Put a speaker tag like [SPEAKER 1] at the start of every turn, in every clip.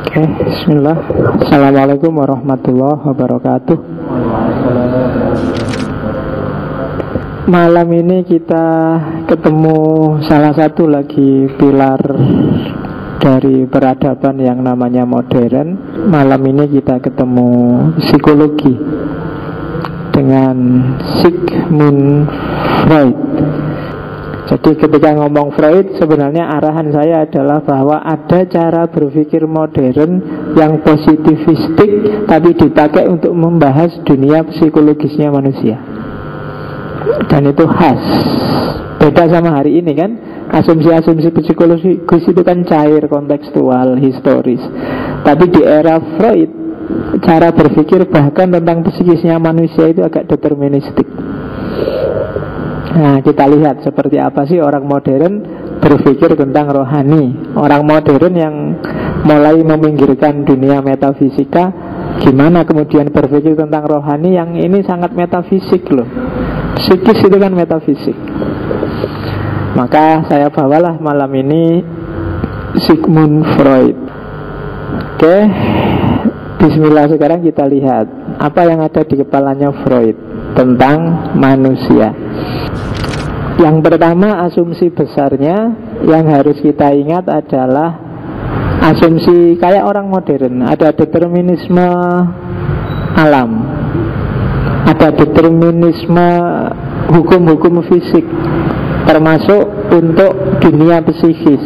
[SPEAKER 1] Oke, bismillah. Assalamualaikum warahmatullahi wabarakatuh. Malam ini kita ketemu salah satu lagi pilar dari peradaban yang namanya modern. Malam ini kita ketemu psikologi dengan Sigmund Freud. Jadi ketika ngomong Freud, sebenarnya arahan saya adalah bahwa ada cara berpikir modern yang positivistik, tapi dipakai untuk membahas dunia psikologisnya manusia. Dan itu khas. Beda sama hari ini kan. Asumsi-asumsi psikologis itu kan cair, kontekstual, historis. Tapi di era Freud, cara berpikir bahkan tentang psikisnya manusia itu agak deterministik. Nah, kita lihat seperti apa sih orang modern berpikir tentang rohani. Orang modern yang mulai meminggirkan dunia metafisika, gimana kemudian berpikir tentang rohani yang ini sangat metafisik loh. Psikis itu kan metafisik. Maka saya bawalah malam ini Sigmund Freud. Oke, bismillah, sekarang kita lihat apa yang ada di kepalanya Freud tentang manusia. Yang pertama, asumsi besarnya yang harus kita ingat adalah asumsi kayak orang modern. Ada determinisme alam, ada determinisme hukum-hukum fisik, termasuk untuk dunia psikis.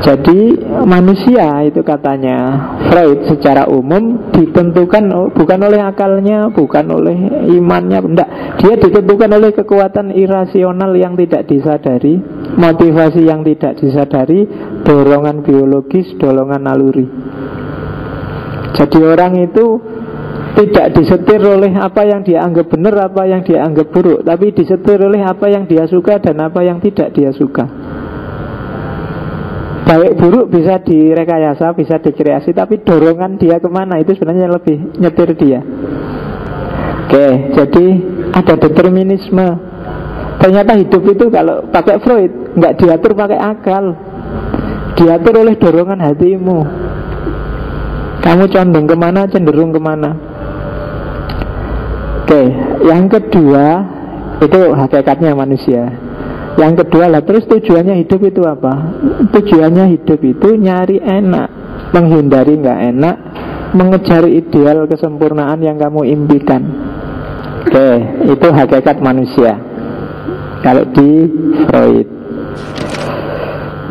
[SPEAKER 1] Jadi manusia itu katanya Freud secara umum ditentukan bukan oleh akalnya, bukan oleh imannya, enggak. Dia ditentukan oleh kekuatan irasional yang tidak disadari, motivasi yang tidak disadari, dorongan biologis, dorongan naluri. Jadi orang itu tidak disetir oleh apa yang dia anggap benar, apa yang dia anggap buruk, tapi disetir oleh apa yang dia suka dan apa yang tidak dia suka. Baik buruk bisa direkayasa, bisa dikreasi, tapi dorongan dia kemana itu sebenarnya lebih nyetir dia. Oke, jadi ada determinisme. Ternyata hidup itu kalau pakai Freud nggak diatur pakai akal, diatur oleh dorongan hatimu. Kamu condong kemana, cenderung kemana. Oke, yang kedua itu hakikatnya manusia. Yang kedua lah, terus tujuannya hidup itu apa? Tujuannya hidup itu nyari enak, menghindari nggak enak, mengejar ideal kesempurnaan yang kamu impikan. Oke, itu hakikat manusia kalau di Freud.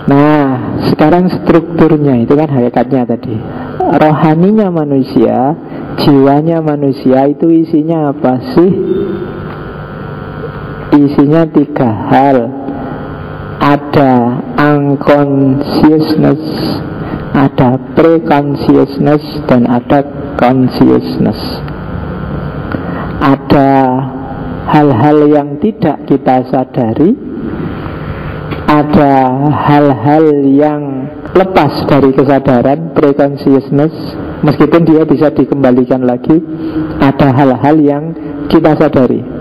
[SPEAKER 1] Nah, sekarang strukturnya itu kan hakikatnya tadi. Rohaninya manusia, jiwanya manusia itu isinya apa sih? Isinya tiga hal. Ada unconsciousness, ada pre-consciousness, dan ada consciousness. Ada hal-hal yang tidak kita sadari, ada hal-hal yang lepas dari kesadaran, pre-consciousness, meskipun dia bisa dikembalikan lagi. Ada hal-hal yang kita sadari.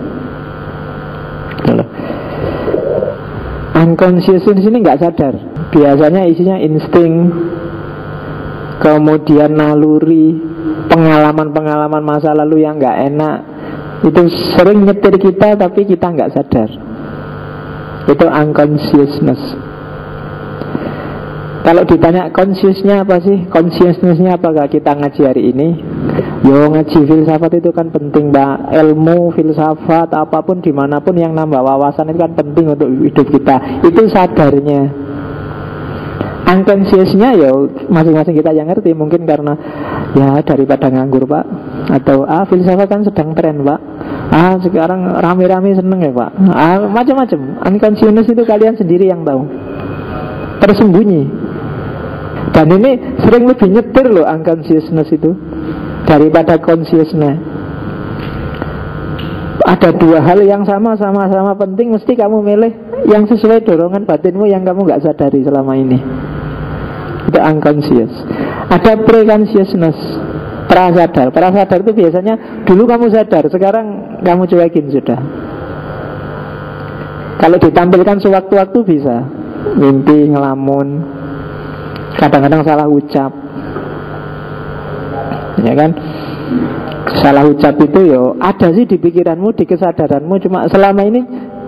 [SPEAKER 1] Unconscious ini nggak sadar. Biasanya isinya insting, kemudian naluri, pengalaman-pengalaman masa lalu yang nggak enak. Itu sering nyetir kita tapi kita nggak sadar. Itu unconsciousness. Kalau ditanya consciousnya apa sih? Consciousnessnya apakah kita ngaji hari ini? Yo, ngaji filsafat itu kan penting, Mbak. Ilmu, filsafat, apapun dimanapun yang nambah wawasan itu kan penting untuk hidup kita. Itu sadarnya. Unconsciousnya ya masing-masing kita yang ngerti. Mungkin karena ya daripada nganggur, Pak. Atau filsafat kan sedang tren, Pak. Sekarang rame-rame seneng ya, Pak. Macam-macam. Unconsciousness itu kalian sendiri yang tahu. Tersembunyi. Dan ini sering lebih nyetir loh unconsciousness itu daripada consciousness. Ada dua hal yang sama-sama penting, mesti kamu milih yang sesuai dorongan batinmu yang kamu gak sadari selama ini. Itu unconscious. Ada pre-consciousness, prasadar. Prasadar itu biasanya dulu kamu sadar, sekarang kamu cuekin sudah. Kalau ditampilkan sewaktu-waktu bisa mimpi, ngelamun, kadang-kadang salah ucap, ya kan? Salah ucap itu yo ada sih di pikiranmu, di kesadaranmu, cuma selama ini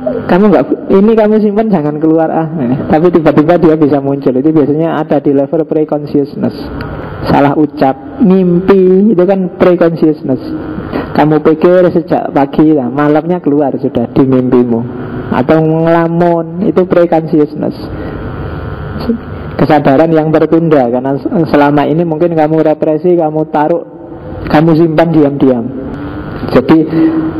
[SPEAKER 1] kamu nggak, ini kamu simpan jangan keluar tapi tiba-tiba dia bisa muncul. Itu biasanya ada di level pre-consciousness. Salah ucap, mimpi itu kan pre-consciousness. Kamu pikir sejak pagi, nah, malamnya keluar sudah di mimpimu. Atau ngelamun, itu pre-consciousness. Kesadaran yang tertunda karena selama ini mungkin kamu represi, kamu taruh, kamu simpan diam-diam. Jadi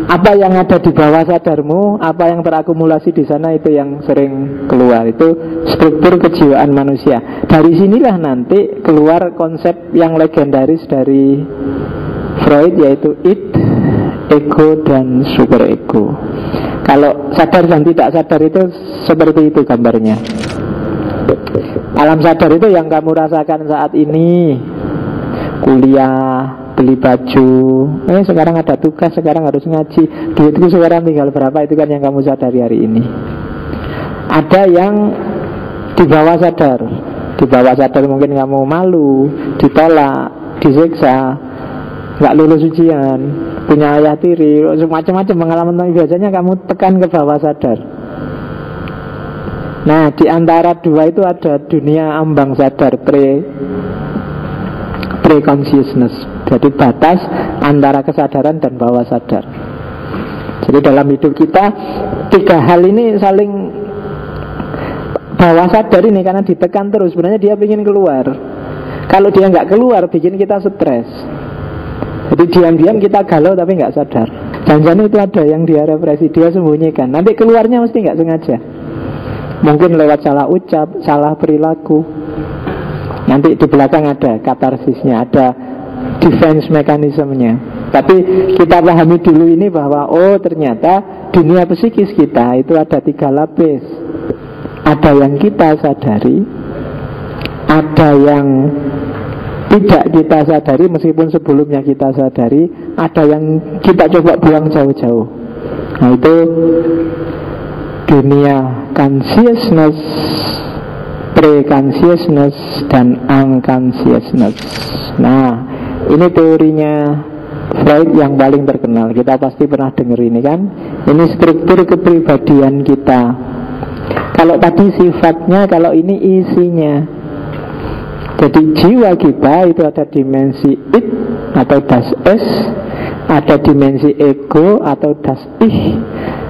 [SPEAKER 1] apa yang ada di bawah sadarmu, apa yang terakumulasi di sana itu yang sering keluar. Itu struktur kejiwaan manusia. Dari sinilah nanti keluar konsep yang legendaris dari Freud, yaitu id, ego, dan superego. Kalau sadar dan tidak sadar itu seperti itu gambarnya. Alam sadar itu yang kamu rasakan saat ini. Kuliah, beli baju, sekarang ada tugas, sekarang harus ngaji, duitku sekarang tinggal berapa, itu kan yang kamu sadari hari ini. Ada yang di bawah sadar. Di bawah sadar mungkin kamu malu, ditolak, disiksa, nggak lulus ujian, punya ayah tiri, macam-macam pengalaman. Biasanya kamu tekan ke bawah sadar. Nah, di antara dua itu ada dunia ambang sadar, pre-consciousness. Jadi batas antara kesadaran dan bawah sadar. Jadi dalam hidup kita tiga hal ini saling, bawah sadar ini karena ditekan terus, sebenarnya dia ingin keluar. Kalau dia nggak keluar bikin kita stres. Jadi diam-diam kita galau tapi nggak sadar. Jangan-jangan itu ada yang dia represi, dia sembunyikan. Nanti keluarnya mesti nggak sengaja. Mungkin lewat salah ucap, salah perilaku. Nanti di belakang ada katarsisnya, ada defense mekanismenya. Tapi kita pahami dulu ini bahwa oh ternyata dunia psikis kita itu ada tiga lapis. Ada yang kita sadari, ada yang tidak kita sadari meskipun sebelumnya kita sadari, ada yang kita coba buang jauh-jauh. Nah itu dunia consciousness, pre-consciousness, dan unconsciousness. Nah ini teorinya Freud yang paling terkenal. Kita pasti pernah dengar ini kan. Ini struktur kepribadian kita. Kalau tadi sifatnya, kalau ini isinya. Jadi jiwa kita itu ada dimensi id atau das es, ada dimensi ego atau das ich,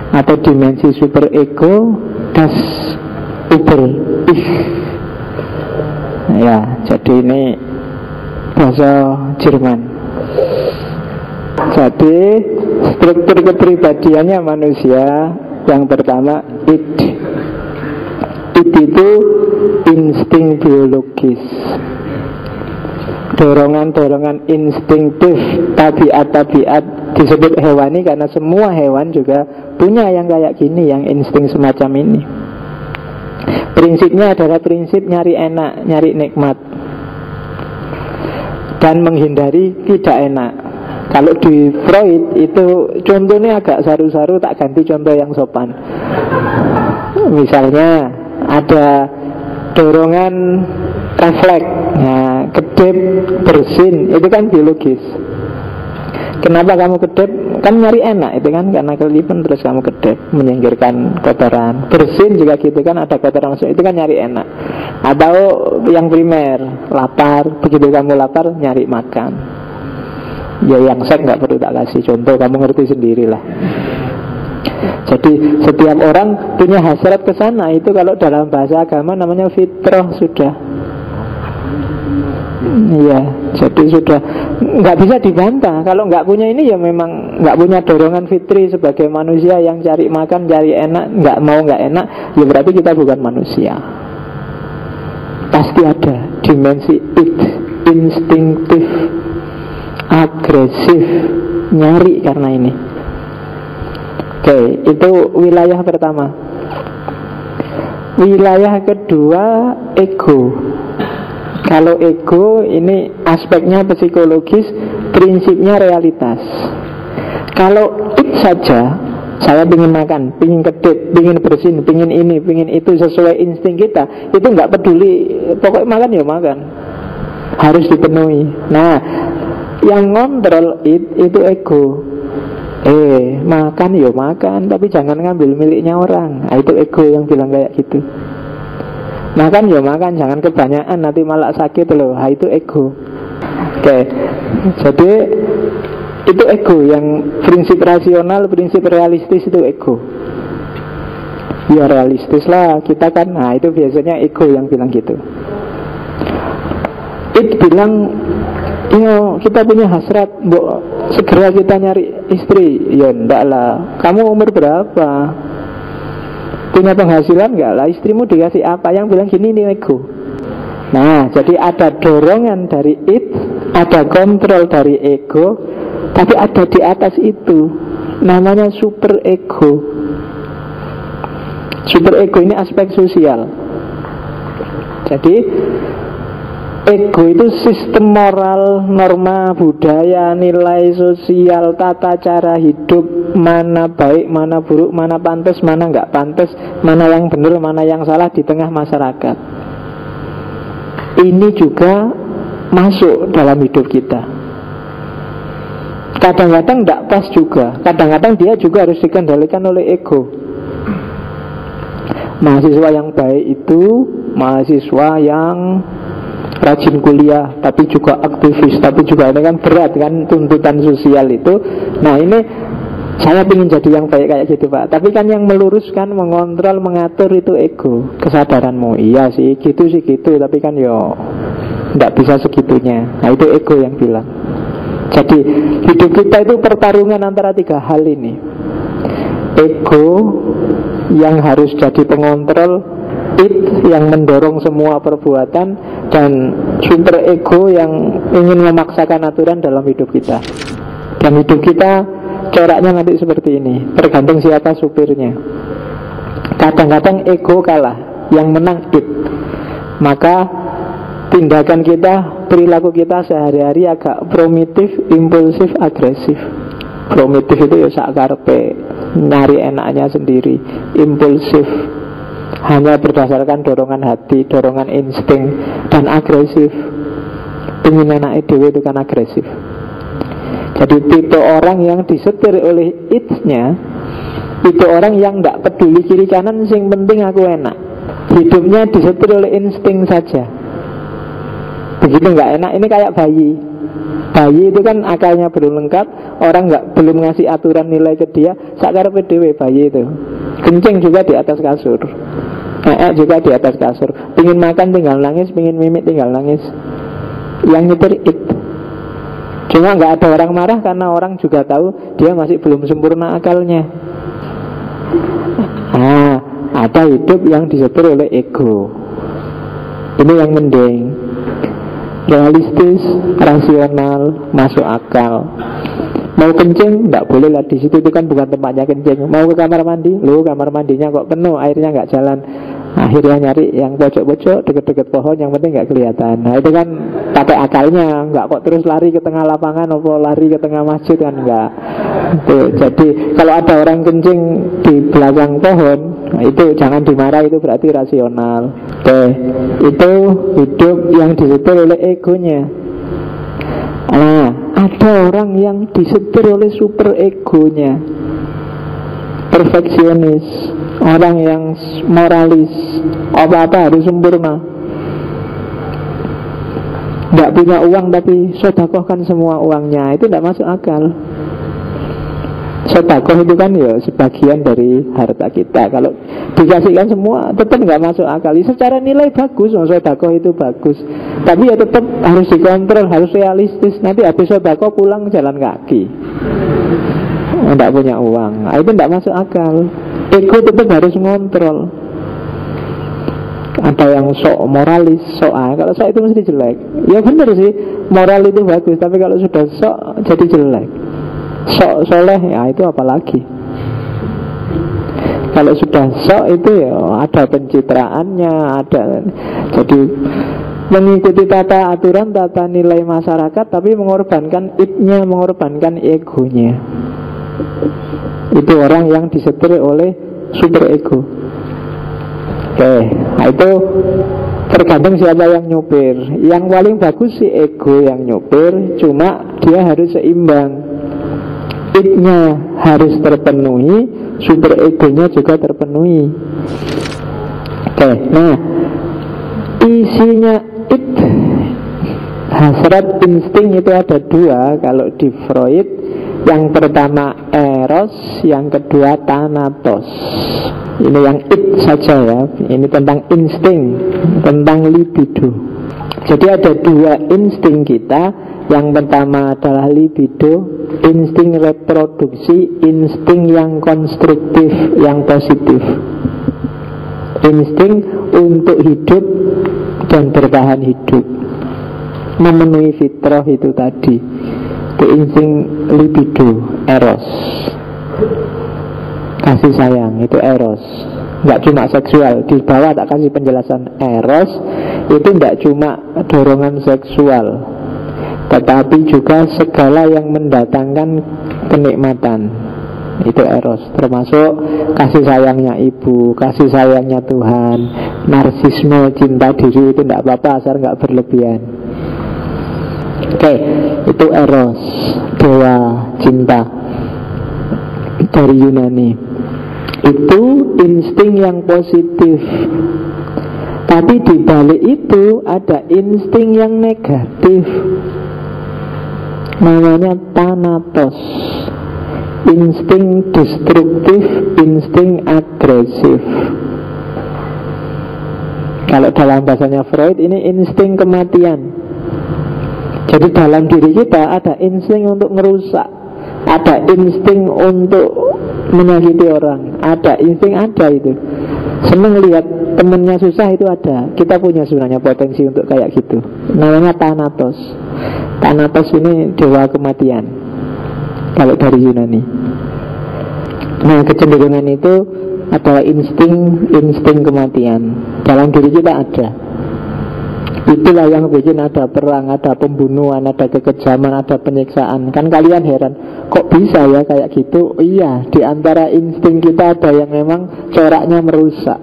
[SPEAKER 1] atau dimensi superego, das über ich. Ya, jadi ini bahasa Jerman. Jadi struktur kepribadiannya manusia yang pertama id. Id itu insting biologis, dorongan-dorongan instinktif, tabiat-tabiat. Disebut hewani karena semua hewan juga punya yang kayak gini, yang insting semacam ini. Prinsipnya adalah prinsip nyari enak, nyari nikmat, dan menghindari tidak enak. Kalau di Freud itu contohnya agak saru-saru, tak ganti contoh yang sopan. Misalnya ada dorongan refleks, nah, kedip, bersin, itu kan biologis. Kenapa kamu kedip? Kan nyari enak itu kan, karena kelipan terus kamu kedip, menyingkirkan kotoran. Bersin juga gitu kan, ada kotoran masuk, itu kan nyari enak. Atau yang primer, lapar, begitu kamu lapar nyari makan. Ya yang seks nggak perlu tak kasih contoh, kamu ngerti sendirilah. Jadi setiap orang punya hasrat ke sana. Itu kalau dalam bahasa agama namanya fitrah sudah. Iya, jadi sudah nggak bisa dibantah. Kalau nggak punya ini ya memang nggak punya dorongan fitri sebagai manusia yang cari makan, cari enak, nggak mau nggak enak, ya berarti kita bukan manusia. Pasti ada dimensi id, instinktif, agresif, nyari karena ini. Oke, itu wilayah pertama. Wilayah kedua ego. Kalau ego ini aspeknya psikologis, prinsipnya realitas. Kalau it saja, saya ingin makan, ingin kedip, ingin bersin, ingin ini, ingin itu sesuai insting kita, itu nggak peduli, pokoknya makan ya makan, harus dipenuhi. Nah, Yang ngontrol itu ego. Makan ya makan, tapi jangan ngambil miliknya orang. Nah, itu ego yang bilang kayak gitu. Makan ya makan, jangan kebanyakan, nanti malah sakit loh. Nah, itu ego. Oke. Jadi itu ego. Yang prinsip rasional, prinsip realistis itu ego. Ya realistis lah kita kan. Nah itu biasanya ego yang bilang gitu. Bilang, kita punya hasrat, segera kita nyari istri. Ya enggak lah. Kamu umur berapa? Punya penghasilan enggak lah? Istrimu dikasih apa? Yang bilang gini nih ego. Nah, jadi ada dorongan dari ada kontrol dari ego, tapi ada di atas itu, namanya super ego. Super ego ini aspek sosial. Jadi ego itu sistem moral, norma, budaya, nilai sosial, tata cara hidup, mana baik, mana buruk, mana pantas, mana nggak pantas, mana yang benar, mana yang salah di tengah masyarakat. Ini juga masuk dalam hidup kita. Kadang-kadang tidak pas juga. Kadang-kadang dia juga harus dikendalikan oleh ego. Mahasiswa yang baik itu mahasiswa yang rajin kuliah, tapi juga aktivis, tapi juga ini kan berat kan tuntutan sosial itu. Nah ini saya ingin jadi yang baik kayak gitu Pak. Tapi kan yang meluruskan, mengontrol, mengatur itu ego, kesadaranmu. Iya sih gitu, tapi kan yo tidak bisa segitunya. Nah itu ego yang bilang. Jadi hidup kita itu pertarungan antara tiga hal ini. Ego yang harus jadi pengontrol, yang mendorong semua perbuatan, dan super ego yang ingin memaksakan aturan dalam hidup kita. Dan hidup kita coraknya nanti seperti ini, tergantung siapa supirnya. Kadang-kadang ego kalah, yang menang id. Maka tindakan kita, perilaku kita sehari-hari agak primitif, impulsif, agresif. Primitif itu ya sakarpe, nyari enaknya sendiri. Impulsif, hanya berdasarkan dorongan hati, dorongan insting. Dan agresif, ingin enaknya dewe itu kan agresif. Jadi tipe orang yang disetir oleh id-nya itu orang yang tidak peduli kiri kanan, yang penting aku enak. Hidupnya disetir oleh insting saja. Begitu nggak enak, ini kayak bayi. Bayi itu kan akalnya belum lengkap, orang belum ngasih aturan nilai ke dia, sakarep dhewe bayi itu. Kencing juga di atas kasur, juga di atas kasur. Pingin makan tinggal nangis, pingin mimik tinggal nangis. Yang nyetir it. Cuma nggak ada orang marah karena orang juga tahu dia masih belum sempurna akalnya. Nah, ada hidup yang disetir oleh ego. Ini yang mending. Realistis, rasional, masuk akal. Mau kencing, tidak boleh lah di situ, itu kan bukan tempatnya kencing. Mau ke kamar mandi, loh kamar mandinya kok penuh, airnya nggak jalan. Akhirnya nyari yang pojok-pojok, deket-deket pohon, yang penting nggak kelihatan. Nah itu kan pakai akalnya, nggak kok terus lari ke tengah lapangan, atau lari ke tengah masjid kan nggak. Jadi kalau ada orang kencing di belakang pohon, nah itu jangan dimarah, itu berarti rasional. Itu hidup yang disetir oleh egonya. Nah, ada orang yang disetir oleh super egonya, perfeksionis, orang yang moralis, apa-apa harus sempurna. Tidak punya uang tapi sedekahkan semua uangnya, itu tidak masuk akal. Sedekah itu kan ya sebagian dari harta kita. Kalau dikasihkan semua tetap nggak masuk akal. Secara nilai bagus, sedekah itu bagus, tapi ya tetap harus dikontrol, harus realistis. Nanti habis sedekah pulang jalan kaki, tidak punya uang. Itu tidak masuk akal. Ego tetap harus ngontrol. Ada yang sok moralis, kalau sok itu mesti jelek. Ya benar sih, moral itu bagus, tapi kalau sudah sok jadi jelek. Sok soleh ya itu apalagi. Kalau sudah sok itu ya ada pencitraannya, ada. Jadi mengikuti tata aturan, tata nilai masyarakat, tapi mengorbankan id-nya, mengorbankan egonya. Itu orang yang disetir oleh super ego. Oke, nah itu Tergantung siapa yang nyupir. Yang paling bagus si ego yang nyupir, cuma dia harus seimbang. It-nya harus terpenuhi, super egonya juga terpenuhi. Oke, nah isinya it, hasrat, insting itu ada dua kalau di Freud. Yang pertama eros, yang kedua thanatos. Ini yang it saja ya. Ini tentang insting, tentang libido. Jadi ada dua insting kita. Yang pertama adalah libido, insting reproduksi, insting yang konstruktif, yang positif. Insting untuk hidup dan bertahan hidup, memenuhi fitrah itu tadi. Itu insting libido, eros. Kasih sayang, itu eros. Nggak cuma seksual. Di bawah tak kasih penjelasan. Eros itu nggak cuma dorongan seksual, tetapi juga segala yang mendatangkan kenikmatan. Itu eros. Termasuk kasih sayangnya ibu, kasih sayangnya Tuhan. Narsisme, cinta diri itu nggak apa-apa asal nggak berlebihan. Oke, itu eros, dewa cinta dari Yunani. Itu insting yang positif. Tapi di balik itu ada insting yang negatif, namanya thanatos. Insting destruktif, insting agresif. Kalau dalam bahasanya Freud, ini insting kematian. Jadi dalam diri kita ada insting untuk merusak, ada insting untuk menyakiti orang, ada insting, ada itu. Senang lihat temennya susah itu ada. Kita punya sebenarnya potensi untuk kayak gitu. Namanya thanatos. Thanatos ini dewa kematian kalau dari Yunani. Nah, kecenderungan itu adalah insting kematian. Dalam diri kita ada. Itulah yang bikin ada perang, ada pembunuhan, ada kekejaman, ada penyiksaan. Kan kalian heran, kok bisa ya kayak gitu? Iya, di antara insting kita ada yang memang coraknya merusak.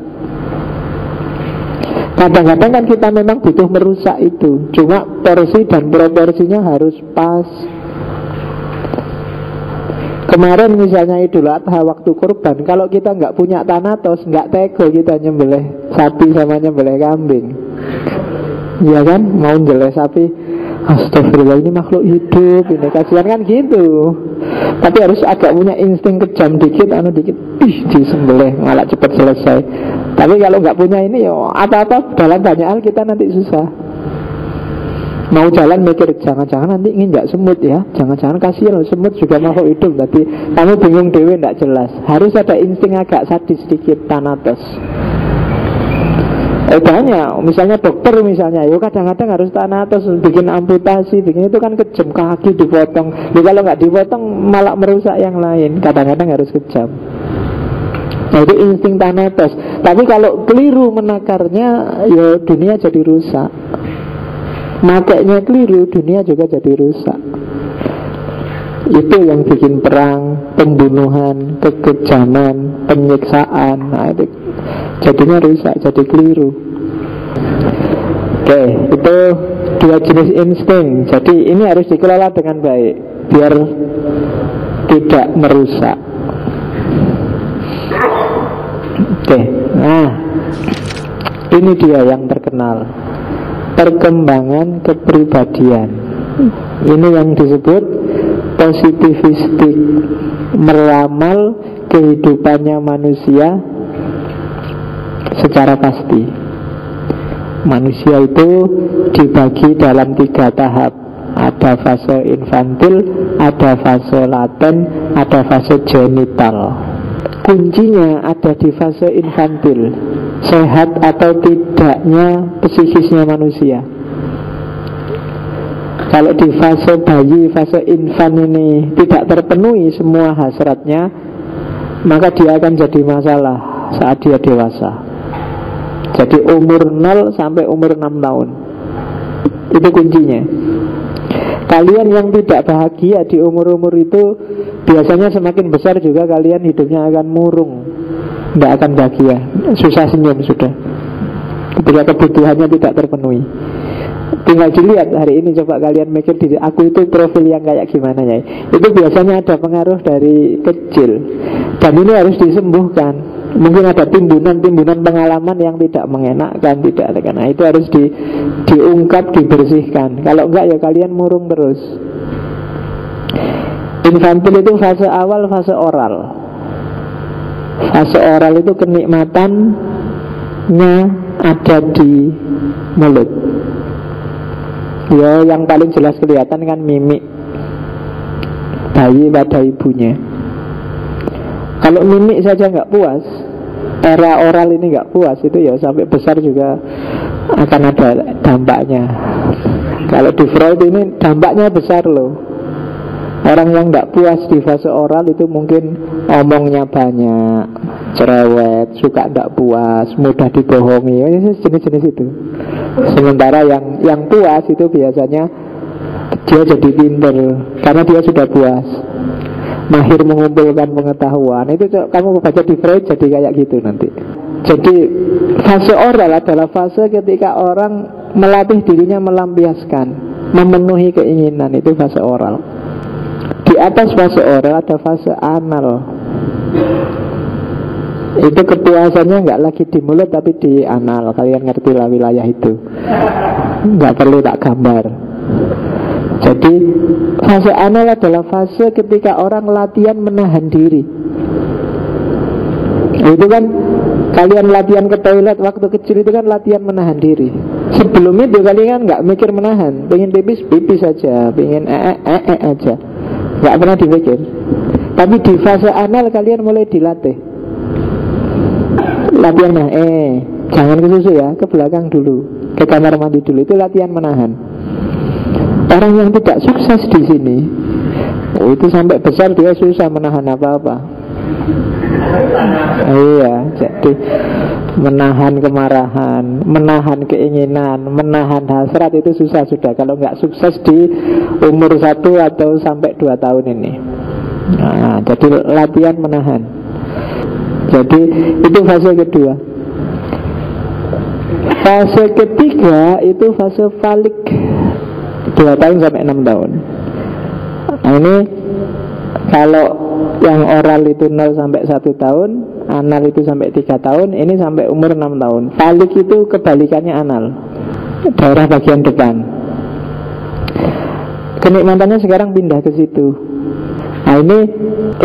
[SPEAKER 1] Kadang-kadang kan kita memang butuh merusak itu, cuma porsi dan proporsinya harus pas. Kemarin misalnya Idul Adha waktu kurban, kalau kita nggak punya thanatos, nggak tego kita nyembelih sapi sama nyembelih kambing. Iya kan, mau nyembelih sapi, astagfirullah ini makhluk hidup, ini kasihan kan gitu. Tapi harus agak punya insting kejam dikit, dikit, disembelih malah cepat selesai. Tapi kalau nggak punya ini, ya apa-apa dalam banyak hal kita nanti susah. Mau jalan mikir, jangan-jangan nanti nginjak semut ya, jangan-jangan kasihan semut juga makhluk hidup. Tapi kamu bingung dewe, nggak jelas. Harus ada insting agak sadis sedikit, thanatos. Banyak, misalnya dokter misalnya, yo kadang-kadang harus thanatos, bikin amputasi, bikin itu kan kejam, kaki dipotong. Jadi kalau nggak dipotong malah merusak yang lain. Kadang-kadang harus kejam. Nah itu insting thanatos. Tapi kalau keliru menakarnya, ya dunia jadi rusak. Makanya keliru, dunia juga jadi rusak. Itu yang bikin perang, pembunuhan, kekejaman, penyiksaan. Nah itu jadinya rusak, jadi keliru. Oke, itu dua jenis insting. Jadi ini harus dikelola dengan baik biar tidak merusak. Oke, nah ini dia yang terkenal, perkembangan kepribadian. Ini yang disebut positivistik, meramal kehidupannya manusia secara pasti. Manusia itu dibagi dalam 3 tahap. Ada fase infantil, ada fase laten, ada fase genital. Kuncinya ada di fase infantil, sehat atau tidaknya psikisnya manusia. Kalau di fase bayi, fase infan ini tidak terpenuhi semua hasratnya, maka dia akan jadi masalah saat dia dewasa. Jadi umur 0 sampai umur 6 tahun. Itu kuncinya. Kalian yang tidak bahagia di umur-umur itu, biasanya semakin besar juga kalian hidupnya akan murung, tidak akan bahagia, susah senyum sudah. ketika kebutuhannya tidak terpenuhi. Tinggal dilihat hari ini, coba kalian mikir diri aku itu profil yang kayak gimana ya. Itu biasanya ada pengaruh dari kecil, dan ini harus disembuhkan. Mungkin ada timbunan-timbunan pengalaman yang tidak mengenakkan, tidak ada. Nah itu harus diungkap, dibersihkan. Kalau enggak ya kalian murung terus. Infantil itu fase awal, fase oral. Fase oral itu kenikmatannya ada di mulut. Ya yang paling jelas kelihatan kan mimik bayi pada ibunya. Kalau mimik saja nggak puas, era oral ini nggak puas, itu ya sampai besar juga akan ada dampaknya. Kalau di Freud ini dampaknya besar loh. Orang yang nggak puas di fase oral itu mungkin omongnya banyak, cerewet, suka nggak puas, mudah dibohongi, jenis-jenis itu. Sementara yang puas itu biasanya dia jadi pinter karena dia sudah puas, mahir mengumpulkan pengetahuan. Itu kamu baca di Freud jadi kayak gitu nanti. Jadi fase oral adalah fase ketika orang melatih dirinya melampiaskan, memenuhi keinginan. Itu fase oral. Di atas fase oral ada fase anal. Itu kepuasannya nggak lagi di mulut tapi di anal. Kalian ngerti lah wilayah itu, nggak perlu tak gambar. Jadi fase anal adalah fase ketika orang latihan menahan diri. Itu kan kalian latihan ke toilet waktu kecil itu kan latihan menahan diri. Sebelum itu kalian kan nggak mikir menahan, pengen pipis saja, pengen aja, nggak pernah dipikir. Tapi di fase anal kalian mulai dilatih. Latihannya jangan ke susu ya, ke belakang dulu, ke kamar mandi dulu. Itu latihan menahan. Orang yang tidak sukses di sini, itu sampai besar dia susah menahan apa-apa. Iya, jadi menahan kemarahan, menahan keinginan, menahan hasrat itu susah sudah. Kalau nggak sukses di umur 1 atau sampai 2 tahun ini. Nah, jadi latihan menahan. Jadi itu fase kedua. Fase ketiga itu fase falik, 2 tahun sampai 6 tahun. Nah, ini kalau yang oral itu 0 sampai 1 tahun, anal itu sampai 3 tahun, ini sampai umur 6 tahun. Falik itu kebalikannya anal, daerah bagian depan. Kenikmatannya sekarang pindah ke situ. Nah ini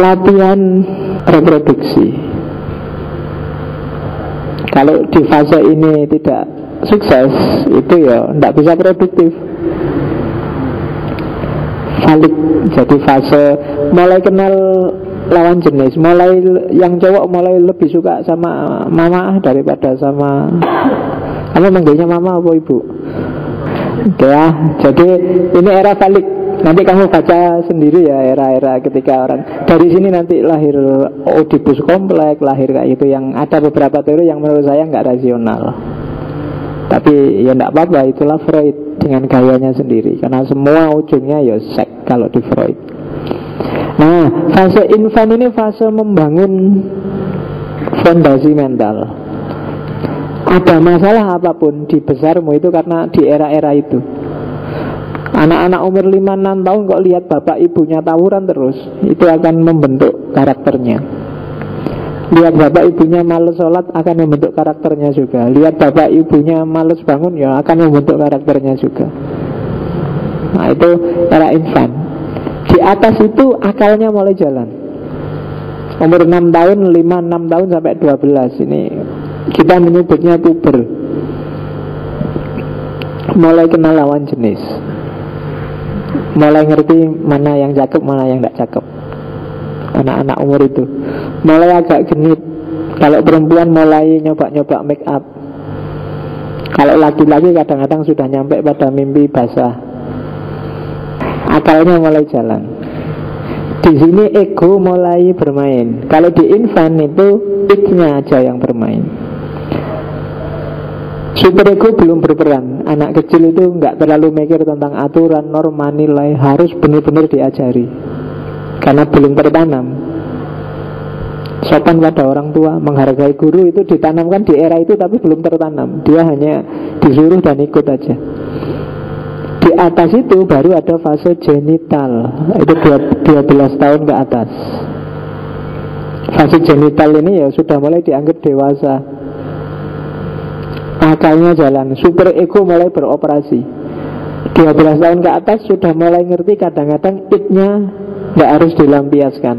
[SPEAKER 1] latihan reproduksi. Kalau di fase ini tidak sukses, itu ya tidak bisa produktif. Falik, jadi fase mulai kenal lawan jenis, mulai yang cowok mulai lebih suka sama mama daripada sama, kamu manggilnya mama apa ibu? Oke ya, jadi ini era falik. Nanti kamu baca sendiri ya era-era ketika orang dari sini nanti lahir Oedipus kompleks, lahir kayak gitu. Yang ada beberapa teori yang menurut saya nggak rasional. Tapi ya nggak apa-apa, itulah Freud dengan gayanya sendiri. Karena semua ujungnya ya seks kalau di Freud. Nah, fase infan ini fase membangun fondasi mental. Ada masalah apapun di besarmu itu karena di era-era itu. Anak-anak umur 5-6 tahun kok lihat bapak ibunya tawuran terus, itu akan membentuk karakternya. Lihat bapak ibunya males sholat akan membentuk karakternya juga. Lihat bapak ibunya males bangun ya akan membentuk karakternya juga. Nah itu era infan. Di atas itu akalnya mulai jalan. Umur 6 tahun, 5-6 tahun sampai 12. Ini kita menyebutnya puber. Mulai kenal lawan jenis, mulai ngerti mana yang cakep, mana yang tidak cakep. Anak-anak umur itu mulai agak genit. Kalau perempuan mulai nyoba-nyoba make up. Kalau laki-laki kadang-kadang sudah nyampe pada mimpi basah. Akalnya mulai jalan. Di sini ego mulai bermain. Kalau di infan itu id-nya aja yang bermain. Superego belum berperan. Anak kecil itu nggak terlalu mikir tentang aturan, norma, nilai. Harus benar-benar diajari karena belum tertanam. Sopan pada orang tua, menghargai guru itu ditanamkan di era itu tapi belum tertanam. Dia hanya disuruh dan ikut aja. Di atas itu baru ada fase genital. Itu 12 tahun ke atas. Fase genital ini ya sudah mulai dianggap dewasa. Akalnya jalan, super ego mulai beroperasi. 12 tahun ke atas sudah mulai ngerti kadang-kadang id-nya gak harus dilampiaskan.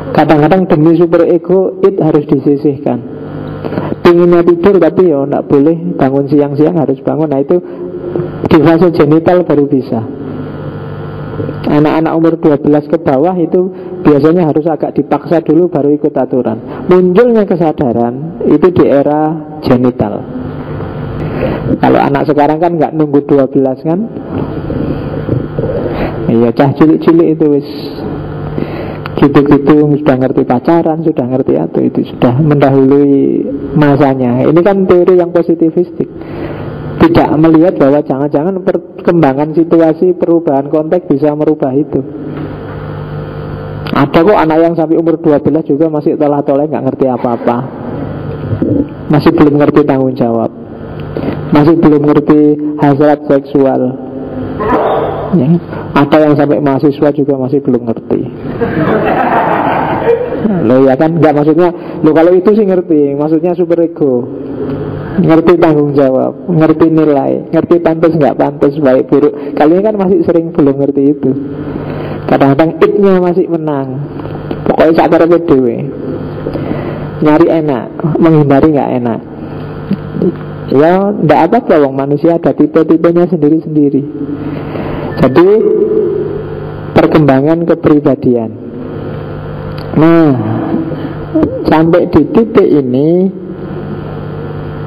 [SPEAKER 1] Kadang-kadang demi super ego it harus disisihkan. Pinginnya tidur tapi ya gak boleh bangun siang-siang, harus bangun. Nah itu di fase genital baru bisa. Anak-anak umur 12 ke bawah itu biasanya harus agak dipaksa dulu baru ikut aturan. Munculnya kesadaran itu di era genital. Kalau anak sekarang kan gak nunggu 12 kan. Iya, cah cilik-cilik itu wis gitu-gitu sudah ngerti pacaran, sudah ngerti itu sudah mendahului masanya. Ini kan teori yang positivistik, tidak melihat bahwa jangan-jangan perkembangan situasi, perubahan konteks bisa merubah itu. Ada kok anak yang sampai umur 12 juga masih tolak-tolak, nggak ngerti apa-apa, masih belum ngerti tanggung jawab, masih belum ngerti hasrat seksual. Ya, ada yang sampai mahasiswa juga masih belum ngerti. Loh ya kan, nggak maksudnya, loh kalau itu sih ngerti, maksudnya super ego, ngerti tanggung jawab, ngerti nilai, ngerti pantas nggak pantas, baik buruk. Kalian kan masih sering belum ngerti itu. Kadang-kadang id-nya masih menang. Pokoknya sakar dewe, nyari enak, menghindari nggak enak. Ya nggak apa-apa, wong manusia ada tipe-tipenya sendiri-sendiri. Jadi perkembangan kepribadian. Nah, sampai di titik ini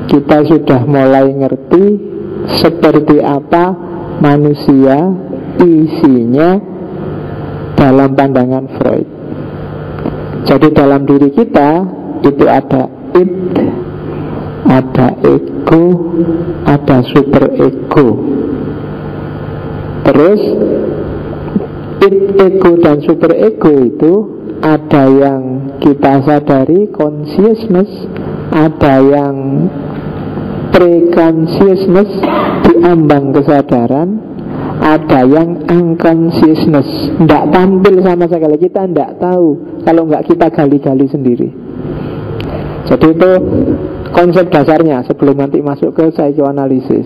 [SPEAKER 1] kita sudah mulai ngerti seperti apa manusia isinya dalam pandangan Freud. Jadi dalam diri kita itu ada id, ada ego, ada super ego. Terus id, ego dan super ego itu ada yang kita sadari, consciousness, ada yang pre-consciousness, diambang kesadaran, ada yang unconsciousness, tidak tampil sama sekali, kita tidak tahu kalau nggak kita gali-gali sendiri. Jadi itu konsep dasarnya sebelum nanti masuk ke psikoanalisis.